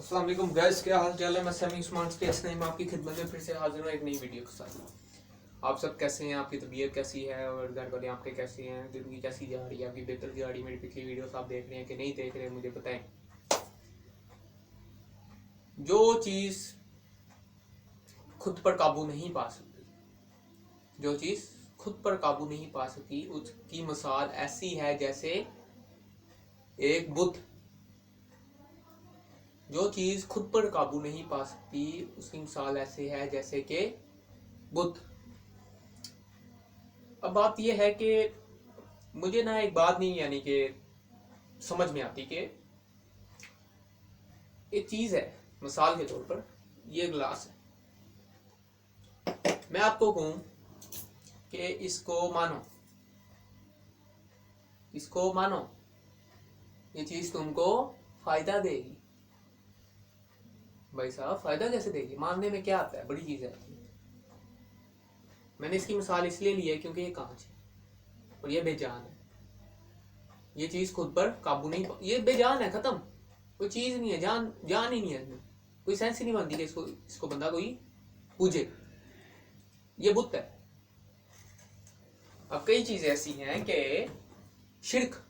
अस्सलाम वालेकुम गाइस, क्या हाल चाल है। मैं समी उस्मान स्पेस में आपकी खिदमत में फिर से हाजिर हूँ एक नई वीडियो के साथ। आप सब कैसे हैं, आपकी तबीयत कैसी है और घर वाले आपके कैसे हैं, ज़िंदगी कैसी जा रही है आपकी, बेहतर जा रही है। मेरी पिछली वीडियोस आप देख रहे हैं कि नहीं देख रहे हैं, मुझे बताएं। जो चीज़ खुद पर काबू नहीं पा सकती, जो चीज़ खुद पर काबू नहीं पा सकती, उसकी मिसाल ऐसी है जैसे एक बुत। जो चीज़ खुद पर काबू नहीं पा सकती उसकी मिसाल ऐसे है जैसे कि बुत। अब बात यह है कि मुझे ना एक बात नहीं यानी कि समझ में आती कि एक चीज़ है, मिसाल के तौर पर ये गिलास है। मैं आपको कहूँ कि इसको मानो, ये चीज़ तुमको फायदा देगी। भाई साहब, फायदा कैसे देगी? मानने में क्या आता है, बड़ी चीज़ है। मैंने इसकी मिसाल इसलिए ली है क्योंकि ये कांच है और ये बेजान है। ये चीज़ खुद पर काबू नहीं, ये बेजान है, खत्म। कोई चीज़ नहीं है, जान ही नहीं है इसमें। कोई सेंस ही नहीं बनती कि इसको बंदा कोई पूजे। ये बुत है। अब कई चीज़ें ऐसी हैं कि शिर्क,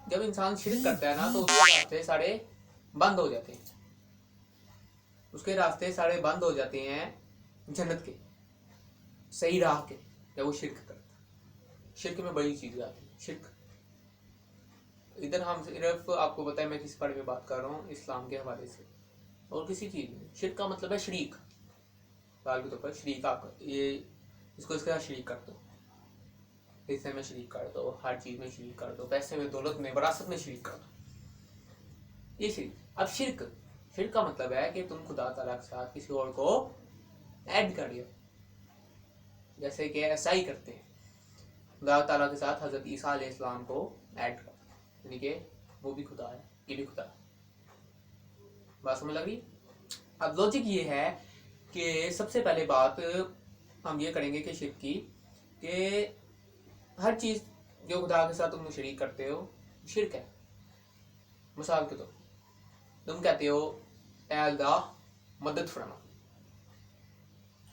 जब इंसान शिर्क करता है ना तो उसके रास्ते सारे बंद हो जाते हैं। उसके रास्ते सारे बंद हो जाते हैं जन्नत के, सही राह के, जब वो शिर्क करता है। शिर्क में बड़ी चीज़ आती है। शिर्क इधर हम सिर्फ आपको पता है मैं किस बारे में बात कर रहा हूँ, इस्लाम के हवाले से और किसी चीज़ में। शिर्क का मतलब है शरीक। बाल के तौर पर शरीक, आप ये इसको इसके साथ शरीक कर दो, हिस्से में शरीक कर दो, हर चीज़ में शरीक कर दो, पैसे में, दौलत में, विरासत में शरीक कर दो। ये शिर्क। अब शिर्क का मतलब है कि तुम खुदा ताला के साथ किसी और को ऐड कर दियो, जैसे कि ऐसा ही करते हैं। खुदा ताला के साथ हज़रत ईसा अलैहिस्सलाम को ऐड कर, यानी कि वो भी खुदा है, ये भी खुदा है। बात समझ लग रही? अब लॉजिक ये है कि सबसे पहले बात हम ये करेंगे कि शिर्क की, कि हर चीज़ जो खुदा के साथ तुम शरीक करते हो शिर्क है। मिसाल के तौर तुम कहते हो ए अल्लाह मदद फरमा,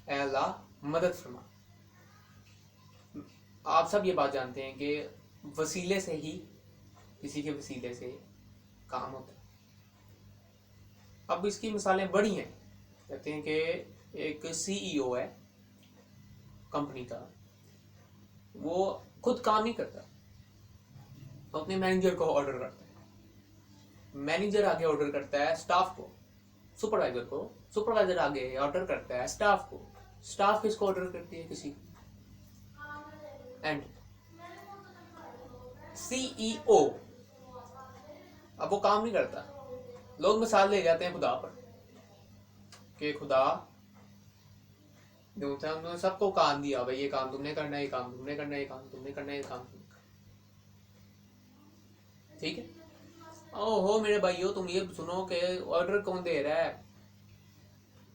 ए अल्लाह मदद फरमा। आप सब ये बात जानते हैं कि वसीले से ही, किसी के वसीले से काम होता है। अब इसकी मिसालें बड़ी हैं। कहते हैं कि एक सीईओ है कंपनी का, वो खुद काम नहीं करता, तो अपने मैनेजर को ऑर्डर करता है। मैनेजर आगे ऑर्डर करता है स्टाफ को, सुपरवाइजर को, सुपरवाइजर आगे ऑर्डर करता है स्टाफ को, स्टाफ किसको ऑर्डर करती है? किसी को। एंड सीईओ अब वो काम नहीं करता। लोग मिसाल ले जाते हैं खुदा पर कि खुदा जो था उन्होंने सबको काम दिया, भाई ये काम तुमने करना है, ये काम तुमने करना है, ये काम तुमने करना है, ये काम तुमने करना है। ठीक है। ओहो मेरे भाइयों, तुम ये सुनो कि ऑर्डर कौन दे रहा है?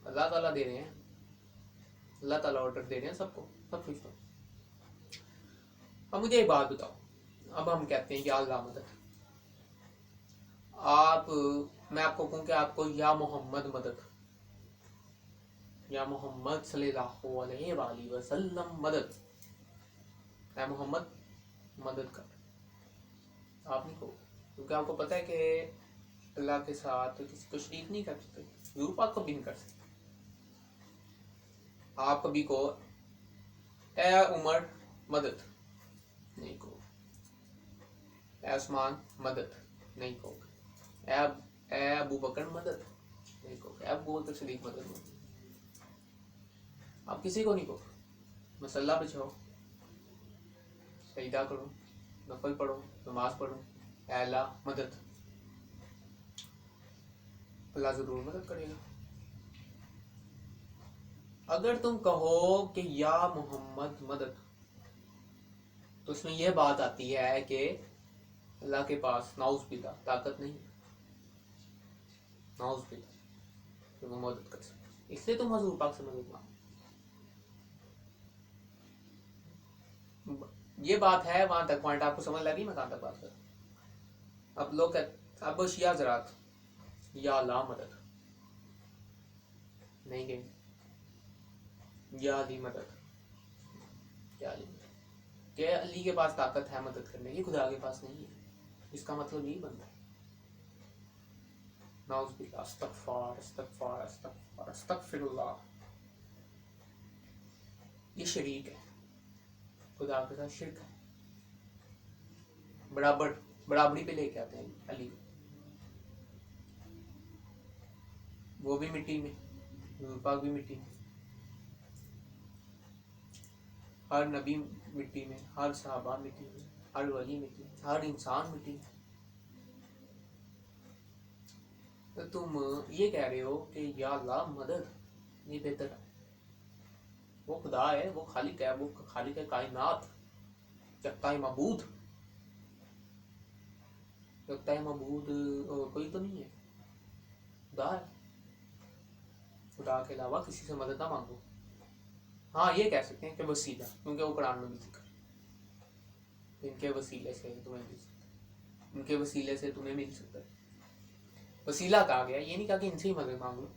अल्लाह ताला दे रहे हैं। अल्लाह ताला ऑर्डर दे रहे हैं सबको, सब कुछ। अब मुझे एक बात बताओ, अब हम कहते हैं कि अल्लाह मदद, आप, मैं आपको कहूँ कि आपको या मोहम्मद मदद, या मोहम्मद सल्लल्लाहु अलैहि वसल्लम मदद, या मोहम्मद मदद कर, आप नहीं कहो, क्योंकि आपको पता है कि अल्लाह के साथ किसी को शरीक नहीं कर सकते, जरूर आप कभी नहीं कर सकते। आप कभी को ए उमर मदद नहीं कहो, ए उस्मान मदद नहीं कहो, ए अबू बकर मदद नहीं कहो, ए अबू बकर सिद्दीक मदद नहीं, आप किसी को नहीं कहो। मसल्ला बिछाओ, सजदा करो, नफल पढ़ो, नमाज पढ़ो, ए अल्लाह मदद, अल्लाह जरूर मदद करेगा। अगर तुम कहो कि या मोहम्मद मदद, तो उसमें यह बात आती है कि अल्लाह के पास नाउज़ बिल्लाह ताकत नहीं, नाउज़ बिल्लाह कि वो मदद कर सके, इसलिए तुम हजूर पाक से मदद मांगो। ये बात है, वहां तक पॉइंट आपको समझ लगी? मैं कहां तक बात कर, अब लोग अब शिया हज़रात या ला मदद, नहीं कहेंगे या अली मदद, क्या अली मदद, क्या अली के पास ताकत है मदद करने की, खुदा के पास नहीं है, इसका मतलब यही बनता है। नाउज़ुबिल्लाह, अस्तगफार अस्तगफार अस्तगफार अस्तगफिरुल्लाह। ये शरीक है, खुदा के साथ शिरक है, बराबरी पे लेके आते हैं अली को, वो भी मिट्टी में, नूर पाक भी मिट्टी में, हर नबी मिट्टी में, हर सहाबा मिट्टी में, हर वली मिट्टी में, हर इंसान मिट्टी में। तो तुम ये कह रहे हो कि या अल्लाह मदद, ये बेहतर है, वो खुदा है, वो खालिक है, वो खालिक है कायनात, जगता मबूद, जगता मबूद और कोई तो नहीं है, खुदा है, खुदा के अलावा किसी से मदद ना मांगो। हाँ ये कह सकते हैं कि वसीला, क्योंकि वो कुरान में भी जिक्र, इनके वसीले से तुम्हें मिल सकता है, उनके वसीले से तुम्हें मिल सकता है, वसीला कहा गया, ये नहीं कहा कि इनसे ही मदद मांग लो।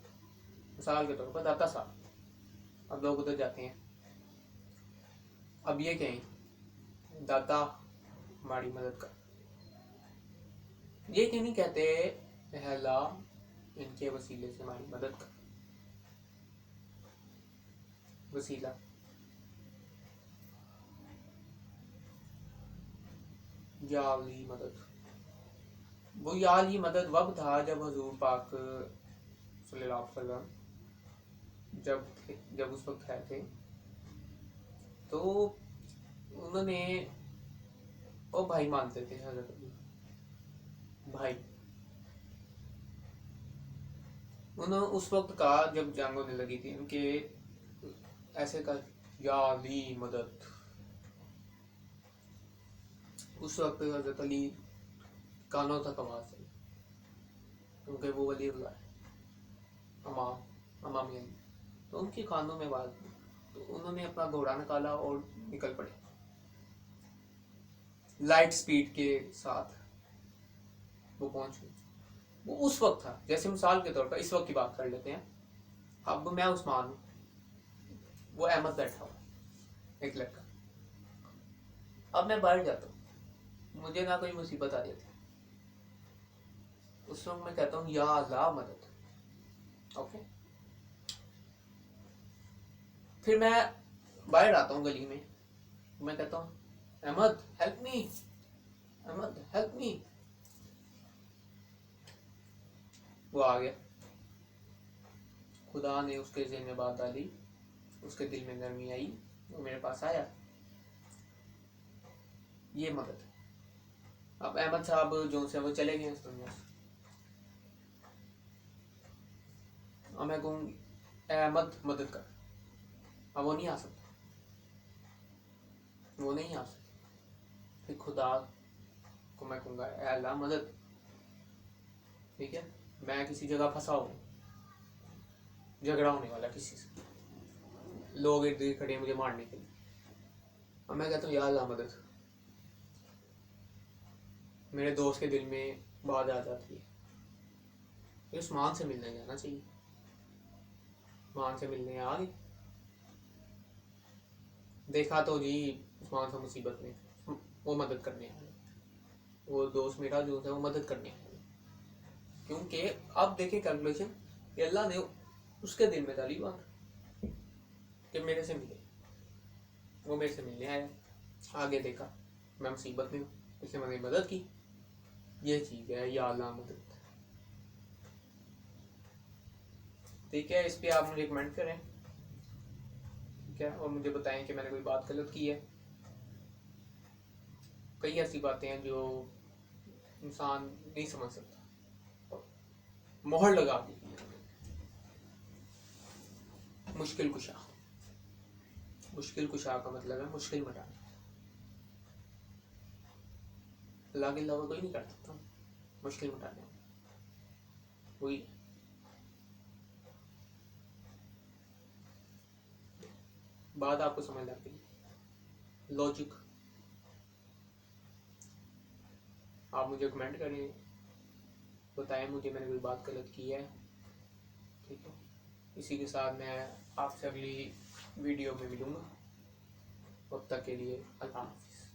मिसाल के तौर पर दाता साहब, अब लोग उधर जाते हैं, अब ये कहें दाता हमारी मदद कर, ये क्यों नहीं कहते अल्लाह इनके वसीले से हमारी मदद कर, वसीला। या अली मदद, वो या अली मदद वक्त था जब हुजूर पाक सल्लल्लाहु अलैहि वसल्लम जब उस वक्त है थे, तो उन्होंने वो भाई मानते थे हजरत अली, भाई। उन्होंने उस वक्त कहा जब जंग होने लगी थी उनके, ऐसे कर या अली मदद, उस वक्त हजरत अली कानों तक आवाज आई, क्योंकि वो वली अल्लाह है, अमामी अली, तो उनके कानों में आवाज, तो उन्होंने अपना घोड़ा निकाला और निकल पड़े लाइट स्पीड के साथ, वो पहुंच गए। वो उस वक्त था, जैसे मिसाल के तौर पर इस वक्त की बात कर लेते हैं, अब मैं उस्मान हूँ, वो अहमद बैठा हुआ एक लड़का, अब मैं बाहर जाता हूँ, मुझे ना कोई मुसीबत आ जाती, उस वक्त मैं कहता हूँ या अल्लाह मदद, ओके। फिर मैं बाहर आता हूँ गली में, मैं कहता हूँ Ahmad help me, Ahmad help me, वो आ गया, खुदा ने उसके ज़हन में बात डाली, उसके दिल में नरमी आई, वो मेरे पास आया, ये मदद। अब अहमद साहब जो से वो चले गए इस दुनिया से, अब मैं कहूँ अहमद मदद कर, अब वो नहीं आ सकता, वो नहीं आ सकता, फिर खुदा को मैं कहूँगा अल्लाह मदद, ठीक है, मैं किसी जगह फंसा हूँ, झगड़ा होने वाला किसी से, लोग इर्द गिर्द खड़े हैं मुझे मारने के लिए, और मैं कहता हूँ या अल्लाह मदद, मेरे दोस्त के दिल में बात आ जाती है, ये उस्मान से मिलने जाना चाहिए, उस्मान से मिलने आ गए, देखा तो जी उस्मान से मुसीबत में, वो मदद करने आए, वो दोस्त मेरा जो है वो मदद करने आए, क्योंकि अब देखे कैलकुलेशन, अल्लाह ने उसके दिल में डाली बात कि मेरे से मिले, वो मेरे से मिलने आया, आगे देखा मैं मुसीबत में हूँ, इसने मैंने मदद की, ये चीज़ है या अल्लाह मदद, ठीक है। इस पे आप मुझे कमेंट करें, ठीक है, और मुझे बताएं कि मैंने कोई बात गलत की है, कई ऐसी बातें हैं जो इंसान नहीं समझ सकता, मोहर लगा दी, मुश्किल कुशा, मुश्किल कुशा का मतलब है मुश्किल मिटाना, अल्लाह के अलावा कोई नहीं कर सकता मुश्किल मिटाने, वही बात आपको समझ लग गई, लॉजिक। आप मुझे कमेंट करें बताएं मुझे, मैंने कोई बात गलत की है। ठीक है, इसी के साथ मैं आपसे अगली वीडियो में मिलूँगा। तब तक के लिए अल्लाह हाफ़िज़।